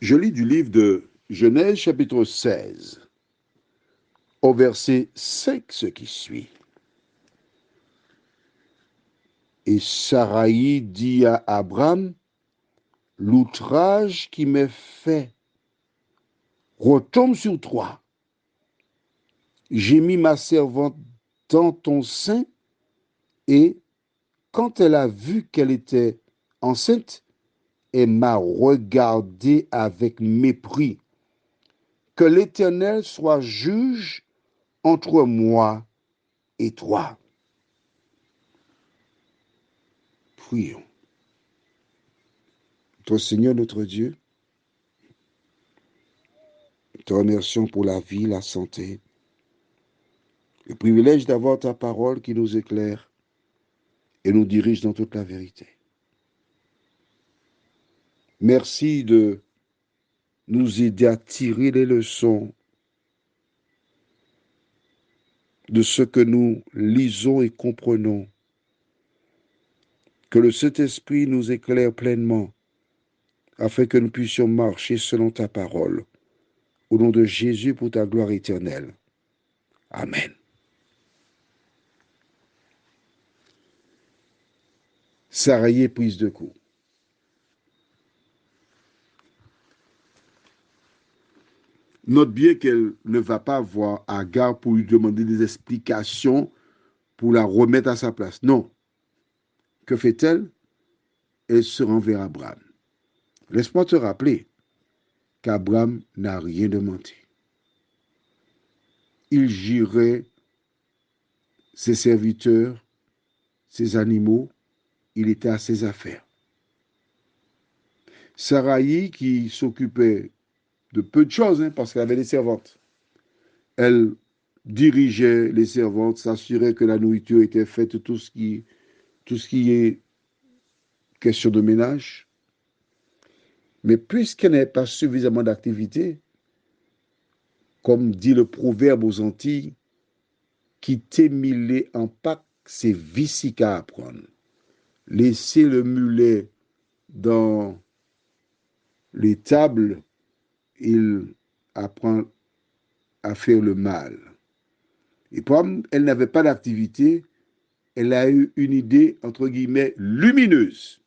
Je lis du livre de Genèse chapitre 16, au verset 5, ce qui suit. Et Saraï dit à Abraham, l'outrage qui m'est fait retombe sur toi. J'ai mis ma servante dans ton sein et quand elle a vu qu'elle était enceinte, elle m'a regardé avec mépris. Que l'Éternel soit juge entre moi et toi. Prions. Toi, Seigneur notre Dieu, te remercions pour la vie, la santé, le privilège d'avoir ta parole qui nous éclaire et nous dirige dans toute la vérité. Merci de nous aider à tirer les leçons de ce que nous lisons et comprenons. Que le Saint-Esprit nous éclaire pleinement afin que nous puissions marcher selon ta parole. Au nom de Jésus pour ta gloire éternelle. Amen. Saraï est prise de court. Note bien qu'elle ne va pas voir Agar pour lui demander des explications pour la remettre à sa place. Non. Que fait-elle? Elle se rend vers Abraham. Laisse-moi te rappeler qu'Abraham n'a rien demandé. Il gérait ses serviteurs, ses animaux, il était à ses affaires. Saraï, qui s'occupait de peu de choses, parce qu'elle avait des servantes, elle dirigeait les servantes, s'assurait que la nourriture était faite, tout ce qui est question de ménage. Mais puisqu'elle n'avait pas suffisamment d'activité, comme dit le proverbe aux Antilles, quitter mulet en Pâques, c'est vici qu'à apprendre. Laisser le mulet dans l'étable, il apprend à faire le mal. Et comme elle n'avait pas d'activité, elle a eu une idée, entre guillemets, lumineuse,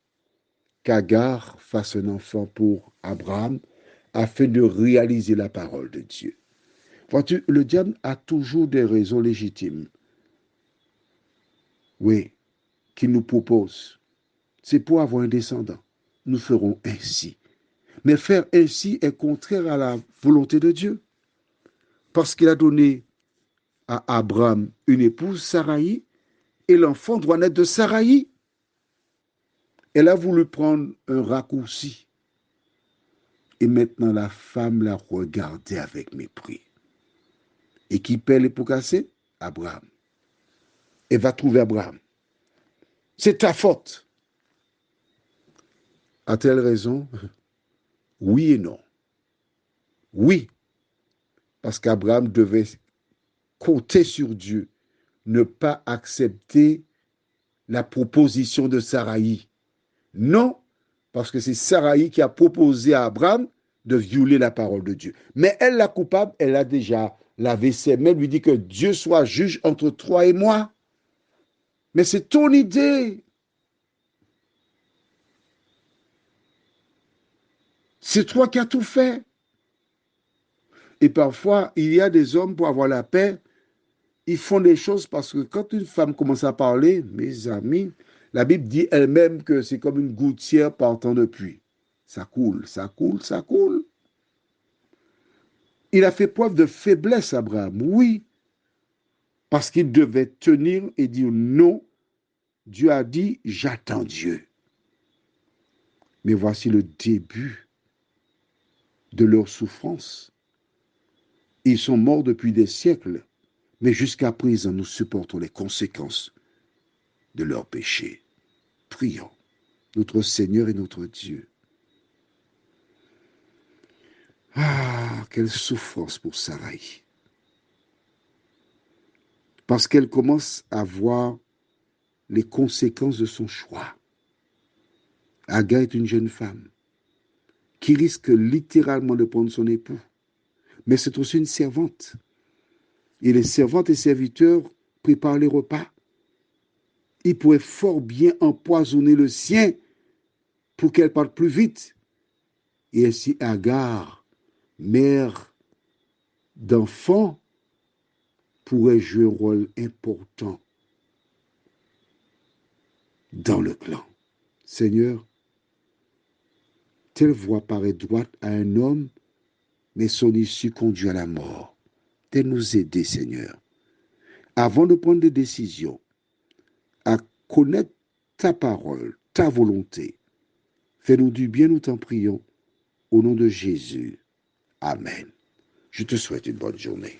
qu'Agar fasse un enfant pour Abraham afin de réaliser la parole de Dieu. Vois-tu, le diable a toujours des raisons légitimes. Oui, qu'il nous propose. C'est pour avoir un descendant. Nous ferons ainsi. Mais faire ainsi est contraire à la volonté de Dieu. Parce qu'il a donné à Abraham une épouse, Saraï, et l'enfant doit naître de Saraï. Elle a voulu prendre un raccourci. Et maintenant, la femme l'a regardé avec mépris. Et qui paie les pots cassés? Abraham. Elle va trouver Abraham. C'est ta faute. A-t-elle raison? Oui et non. Oui, parce qu'Abraham devait compter sur Dieu, ne pas accepter la proposition de Saraï. Non, parce que c'est Saraï qui a proposé à Abraham de violer la parole de Dieu. Mais elle, la coupable, elle a déjà lavé ses mains, lui dit que Dieu soit juge entre toi et moi. Mais c'est ton idée. C'est toi qui as tout fait. Et parfois, il y a des hommes, pour avoir la paix, ils font des choses parce que quand une femme commence à parler, mes amis, la Bible dit elle-même que c'est comme une gouttière partant de puits. Ça coule, ça coule, ça coule. Il a fait preuve de faiblesse, Abraham, oui, parce qu'il devait tenir et dire non. Dieu a dit, j'attends Dieu. Mais voici le début de leur souffrance. Ils sont morts depuis des siècles, mais jusqu'à présent, nous supportons les conséquences de leur péché. Prions, notre Seigneur et notre Dieu. Ah, quelle souffrance pour Saraï. Parce qu'elle commence à voir les conséquences de son choix. Agar est une jeune femme qui risque littéralement de prendre son époux. Mais c'est aussi une servante. Et les servantes et serviteurs préparent les repas. Il pourrait fort bien empoisonner le sien pour qu'elle parte plus vite. Et ainsi Agar, mère d'enfants, pourrait jouer un rôle important dans le clan. Seigneur, telle voie paraît droite à un homme, mais son issue conduit à la mort. De nous aider, Seigneur, avant de prendre des décisions, à connaître ta parole, ta volonté. Fais-nous du bien, nous t'en prions, au nom de Jésus. Amen. Je te souhaite une bonne journée.